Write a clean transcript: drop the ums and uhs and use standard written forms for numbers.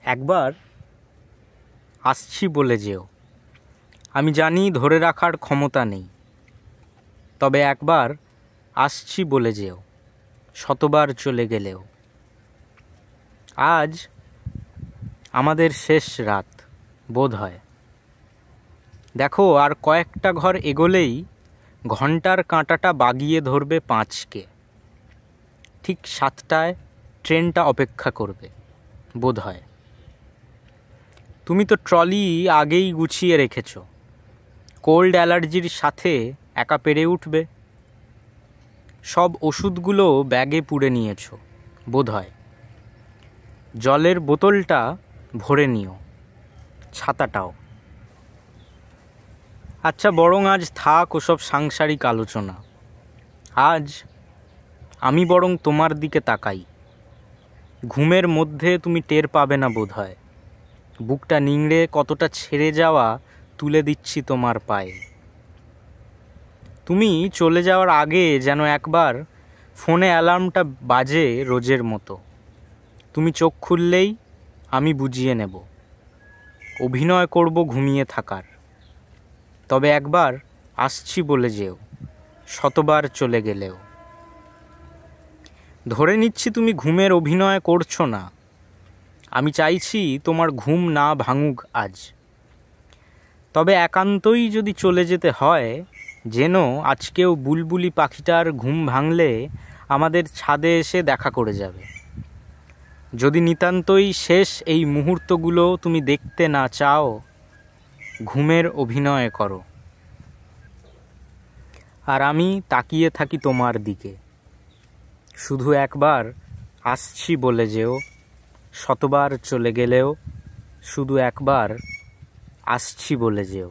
একবার আসছি বলে যেও। আমি জানি ধরে রাখার ক্ষমতা নেই, তবে একবার আসছি বলে যেও, শতবার চলে গেলেও। আজ আমাদের শেষ রাত বোধ হয়। দেখো, আর কয়েকটা ঘর এগোলেই ঘন্টার কাঁটাটা বাগিয়ে ধরবে 5কে। ঠিক 7টায় ট্রেনটা অপেক্ষা করবে বোধ হয়। তুমি তো ট্রলি আগেই গুছিয়ে রেখেছ, কোল্ড অ্যালার্জির সাথে একা পেরে উঠবে। সব ওষুধগুলো ব্যাগে পুরে নিয়েছ বোধ হয়। জলের বোতলটা ভরে নিও, ছাতাটাও। আচ্ছা, বরং আজ থাক ওসব সাংসারিক আলোচনা। আজ আমি বরং তোমার দিকে তাকাই। ঘুমের মধ্যে তুমি টের পাবে না বোধ হয়। বুকটা নিংড়ে কতটা ছেড়ে যাওয়া তুলে দিচ্ছি তোমার পায়ে। তুমি চলে যাওয়ার আগে যেন একবার ফোনে অ্যালার্মটা বাজে রোজের মতো। তুমি চোখ খুললেই আমি বুঝিয়ে নেব, অভিনয় করব ঘুমিয়ে থাকার। তবে একবার আসছি বলে যেও, শতবার চলে গেলেও। ধরে নিচ্ছি তুমি ঘুমের অভিনয় করছো না। আমি চাইছি তোমার ঘুম না ভাঙুক আজ। তবে একান্তই যদি চলে যেতে হয়, যেন আজকেও বুলবুলি পাখিটার ঘুম ভাঙলে আমাদের ছাদে এসে দেখা করে যাবে। যদি নিতান্তই শেষ এই মুহূর্তগুলো তুমি দেখতে না চাও, ঘুমের অভিনয় করো। আর আমি তাকিয়ে থাকি তোমার দিকে। শুধু একবার আসছি বলে যেও, শতবার চলে গেলেও শুধু একবার আসছি বলে যেও।